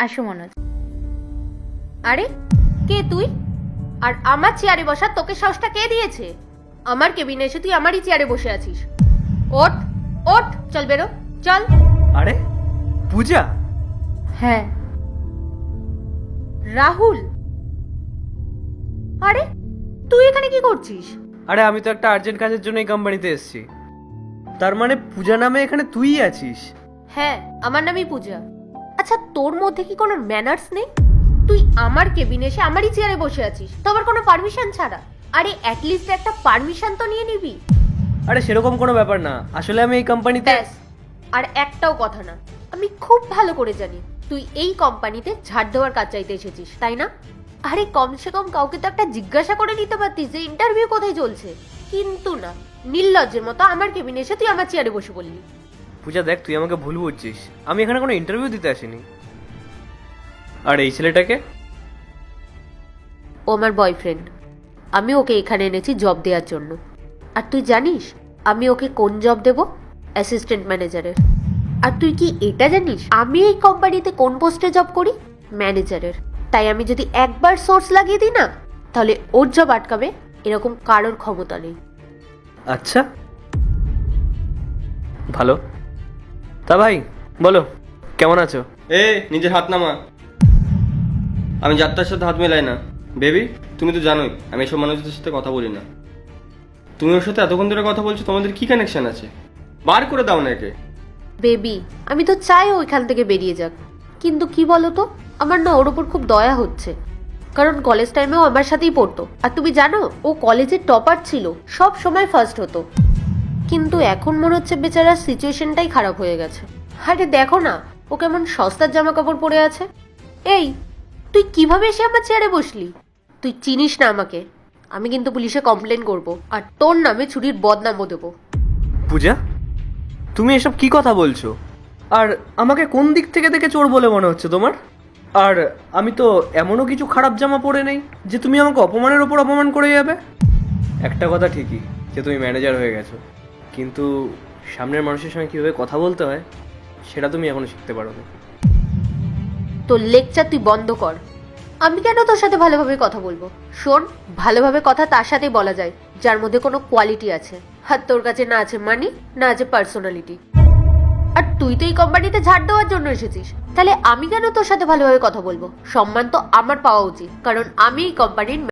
আসো মনোজ। আরে কে তুই? আর আমার চেয়ারে বসা তোকে সাহসটা কে দিয়েছে? আমার কেবিনে এসে তুই আমারই চেয়ারে বসে আছিস। ওঠ ওঠ, চল বেরো, চল। আরে পূজা, হ্যাঁ রাহুল। আরে তুই এখানে কি করছিস? আরে আমি তো একটা আর্জেন্ট কাজের জন্য এই কোম্পানিতে এসেছি। তার মানে পূজা নামে এখানে তুই আছিস? হ্যাঁ, আমার নামই পূজা। আচ্ছা, তোর মধ্যে কি কোনো ম্যানার্স নেই? তুই আমার কেবিনে এসে আমারই চেয়ারে বসে আছিস, তো আবার কোনো পারমিশন ছাড়া। আরে অ্যাটলিস্ট একটা পারমিশন তো নিয়ে নিবি। আরে সেরকম কোনো ব্যাপার না, আসলে আমি এই কোম্পানিতে। ব্যাস, আর একটাও কথা না। আমি খুব ভালো করে জানি তুই এই কোম্পানিতে ঝাড় দেওয়ার কাজ চাইতে এসেছিস, তাই না? আরে কমসে কম কাউকে তো একটা জিজ্ঞাসা করে নিতে পারতিস যে ইন্টারভিউ কোথায় চলছে। কিন্তু না, নির্লজ্জের মতো আমার কেবিনে এসে তুই আমার চেয়ারে বসে পড়লি। পূজা দেখ, তুই আমাকে ভুল বুঝছিস, আমি এখানে কোনো ইন্টারভিউ দিতে আসিনি। আর এই ছেলেটাকে? ও আমার বয়ফ্রেন্ড। আমি ওকে এখানে এনেছি জব দেওয়ার জন্য। আর তুই জানিস আমি ওকে কোন জব দেব? অ্যাসিস্ট্যান্ট ম্যানেজারের। আর তুই কি এটা জানিস আমি এই কোম্পানিতে কোন পোস্টে জব করি? ম্যানেজারের। তাই আমি যদি একবার সোর্স লাগিয়ে দিই না, তাহলে ওর জব আটকাবে এরকম কারোর ক্ষমতা নেই। আচ্ছা ভালো। তা ভাই বলো, কেমন আছো? নিজের হাত নামা। আমি যাত্রার সাথে হাত মেলাই না। বেবি, তুমি তো জানোই আমি এসব মানুষদের সাথে কথা বলি না। তুমি ওর সাথে এতক্ষণ ধরে কথা বলছো, তোমাদের কি কানেকশন আছে? বার করে দাও না একে। বেবি, আমি তো চাই ও এখান থেকে বেরিয়ে যাক, কিন্তু কি বলতো, আমার না ওর ওপর খুব দয়া হচ্ছে। কারণ কলেজ টাইমেও আমার সাথেই পড়তো, আর তুমি জানো ও কলেজের টপার ছিল, সব সময় ফার্স্ট হতো। কিন্তু এখন মনে হচ্ছে বেচারার সিচুয়েশনটাই খারাপ হয়ে গেছে। আরে দেখো না, ও কেমন সস্তার জামা কাপড় পরে আছে। এই, তুই কিভাবে এসে আমার চেয়ারে বসলি? তুই চিনিস না আমাকে। আমি কিন্তু পুলিশে কমপ্লেন করব, আর তোর নামে চুরির বদনামও দেবো। পূজা, তুমি এসব কি কথা বলছো? আর আমাকে কোন দিক থেকে দেখে চোর বলে মনে হচ্ছে তোমার? আর আমি তো এমনও কিছু খারাপ জামা পরে নেই যে তুমি আমাকে অপমানের ওপর অপমান করে যাবে। একটা কথা ঠিকই যে তুমি ম্যানেজার হয়ে গেছো, কিন্তু সামনের মানুষের সঙ্গে কীভাবে কথা বলতে হয় সেটা তুমি এখনো শিখতে পারো না। তোর লেকচার তুই বন্ধ কর। আমি কেন তোর সাথে ভালোভাবে কথা বলবো? শোন, ভালোভাবে কথা তার সাথেই বলা যায় যার মধ্যে কোনো কোয়ালিটি আছে। আর তোর কাছে না আছে মানি, না আছে পার্সোনালিটি। আর তুই তো এই কোম্পানিতে ঝাড় দেওয়ার জন্য এসেছিস, তাহলে আমি কেন তোর সাথে ভালোভাবে কথা বলবো? সম্মান তো আমার পাওয়া উচিত, কারণ আমি এই কোম্পানির